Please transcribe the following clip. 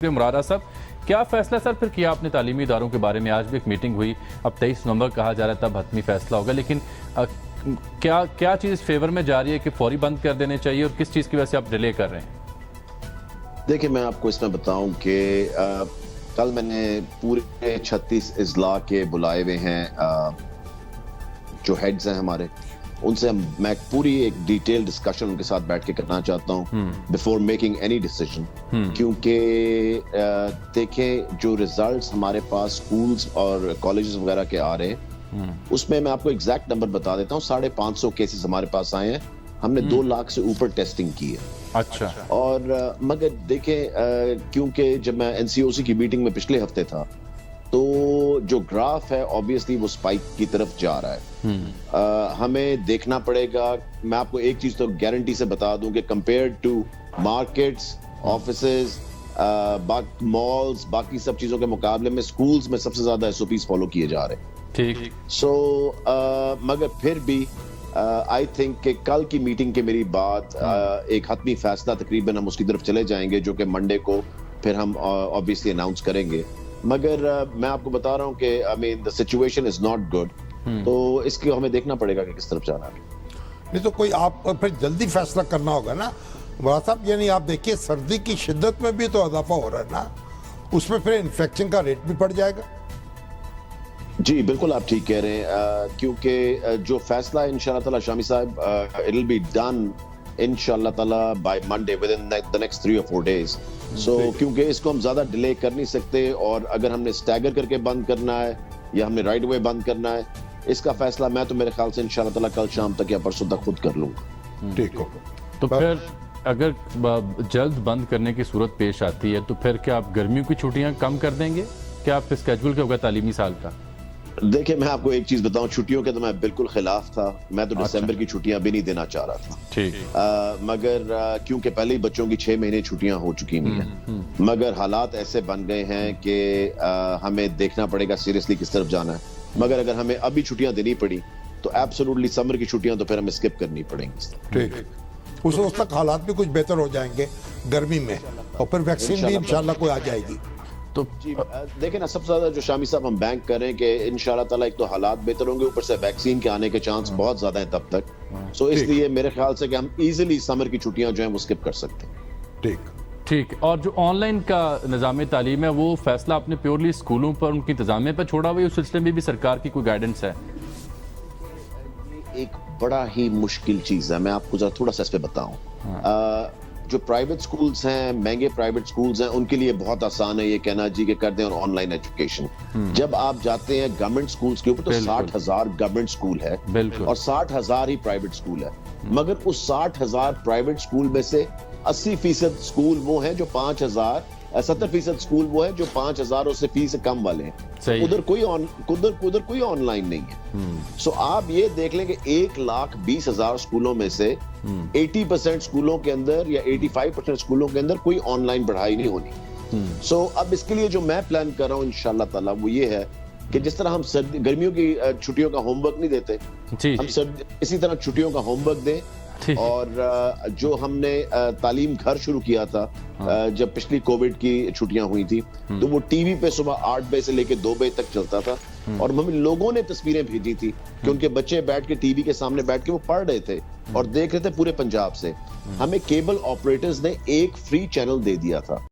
मुरादा साहब, क्या फैसला सर फिर किया आपने तालीमी इदारों के बारे में? आज भी एक मीटिंग हुई, अब 23 नवंबर कहा जा रहा है तब हतमी फैसला होगा, लेकिन क्या चीज़ इस फेवर में जा रही है कि फौरी बंद कर देने चाहिए और किस चीज़ की वजह से आप डिले कर रहे हैं? देखिए, मैं आपको इसमें बताऊं कि कल मैंने पूरे 36 इजला के बुलाए हुए हैं, जो हेड्स हैं हमारे, उनसे मैं पूरी एक डिटेल डिस्कशन उनके साथ बैठ के करना चाहता हूं बिफोर मेकिंग एनी डिसीजन। क्योंकि देखें, जो रिजल्ट्स हमारे पास स्कूल्स और कॉलेजेस वगैरह के आ रहे हैं, उसमें मैं आपको एग्जैक्ट नंबर बता देता हूं। 550 केसेस हमारे पास आए हैं, हमने 2 लाख से ऊपर टेस्टिंग की है। अच्छा। और मगर देखें, क्योंकि जब मैं एनसीओसी की मीटिंग में पिछले हफ्ते था, तो जो ग्राफ है ऑब्वियसली वो स्पाइक की तरफ जा रहा है। हमें देखना पड़ेगा। मैं आपको एक चीज तो गारंटी से बता दूं कि compare to markets, offices, malls, बाकी सब चीजों के मुकाबले में स्कूल्स में सबसे ज्यादा एसओपीज फॉलो किए जा रहे हैं। ठीक। सो मगर फिर भी आई थिंक कि कल की मीटिंग के मेरी बात एक हतमी फैसला तकरीबन हम उसकी तरफ चले जाएंगे, जो कि मंडे को फिर हम ऑब्वियसली अनाउंस करेंगे। मगर मैं आपको बता रहा हूं कि I mean the situation is not good, तो इसकी हमें देखना पड़ेगा कि किस तरफ जाना है। नहीं तो कोई आप फिर जल्दी फैसला करना होगा ना मुराद साहब। यानी आप देखिए, सर्दी की शिद्दत में भी तो इजाफा हो रहा है ना, उसमें फिर इन्फेक्शन का रेट भी बढ़ जाएगा। जी बिल्कुल, आप ठीक कह रहे हैं, क्योंकि जो फैसला है इंशाल्लाह ताला शामी साहब, इट विल बी डन इंशाल्लाह ताला by Monday with in the next 3 or 4 days। सो क्योंकि इसको हम ज्यादा डिले कर नहीं सकते, और अगर हमने स्टैगर करके बंद करना है या हमने राइट अवे बंद करना है, इसका फैसला मैं तो मेरे ख्याल से इंशाल्लाह ताला कल शाम तक या परसों तक खुद कर लूंगा। ठीक हो। तो फिर अगर जल्द बंद करने की सूरत पेश आती है तो फिर क्या आप गर्मियों की छुट्टियां कम कर देंगे? क्या आप स्केड्यूल क्या होगा तालीमी साल का? देखिए, मैं आपको एक चीज बताऊं, छुट्टियों के तो मैं बिल्कुल खिलाफ था। मैं तो दिसंबर की छुट्टियां भी नहीं देना चाह रहा था। ठीक। मगर क्योंकि पहले ही बच्चों की 6 महीने छुट्टियां हो चुकी हुई हैं, मगर हालात ऐसे बन गए हैं कि हमें देखना पड़ेगा सीरियसली किस तरफ जाना है। मगर अगर हमें अभी छुट्टियां देनी पड़ी तो एब्सोल्युटली समर की छुट्टियां तो फिर हमें स्किप करनी पड़ेंगी। ठीक। उस वक्त तक हालात भी कुछ बेहतर हो जाएंगे गर्मी में, और फिर वैक्सीन भी इंशाल्लाह कोई आ जाएगी। तो देखें ना, सबसे ज्यादा जो शामी साहब हम बैंक कर रहे हैं कि इंशाल्लाह ताला एक तो हालात बेहतर होंगे, ऊपर से वैक्सीन के आने के चांस बहुत ज्यादा हैं तब तक। सो इसलिए मेरे ख्याल से कि हम इजीली समर की छुट्टियां जो हैं वो स्किप कर सकते हैं। ठीक। और जो ऑनलाइन का निज़ाम तालीम है, वो फैसला आपने प्योरली स्कूलों पर, उनकी इंतजामिया पर छोड़ा हुआ है? उस सिलसिले में भी सरकार की कोई गाइडेंस है? एक बड़ा ही मुश्किल चीज है, मैं आपको जरा थोड़ा सा इस पे बताऊं। जो प्राइवेट स्कूल्स हैं, महंगे प्राइवेट स्कूल्स हैं, उनके लिए बहुत आसान है ये कहना जी कि कर दें और ऑनलाइन एजुकेशन। जब आप जाते हैं गवर्नमेंट स्कूल्स के ऊपर तो 60,000 गवर्नमेंट स्कूल है और 60,000 ही प्राइवेट स्कूल है। मगर उस 60,000 प्राइवेट स्कूल में से 80% स्कूल वो हैं जो 70% स्कूल वो है जो 5,000 से फीस कम वाले हैं। उधर कोई ऑनलाइन नहीं है। सो आप ये देख लें कि 1,20,000 स्कूलों में से 80% स्कूलों के अंदर या 85% स्कूलों के अंदर कोई ऑनलाइन पढ़ाई नहीं होनी। सो अब इसके लिए जो मैं प्लान कर रहा हूँ इंशाल्लाह ताला वो ये है कि जिस तरह हम गर्मियों की छुट्टियों का होमवर्क नहीं देते, हम इसी तरह छुट्टियों का होमवर्क दें। और जो हमने तालीम घर शुरू किया था जब पिछली कोविड की छुट्टियां हुई थी, तो वो टीवी पे सुबह 8 बजे से लेकर 2 बजे तक चलता था, और हमें लोगों ने तस्वीरें भेजी थी कि उनके बच्चे बैठ के टीवी के सामने बैठ के वो पढ़ रहे थे और देख रहे थे पूरे पंजाब से। हमें केबल ऑपरेटर्स ने एक फ्री चैनल दे दिया था।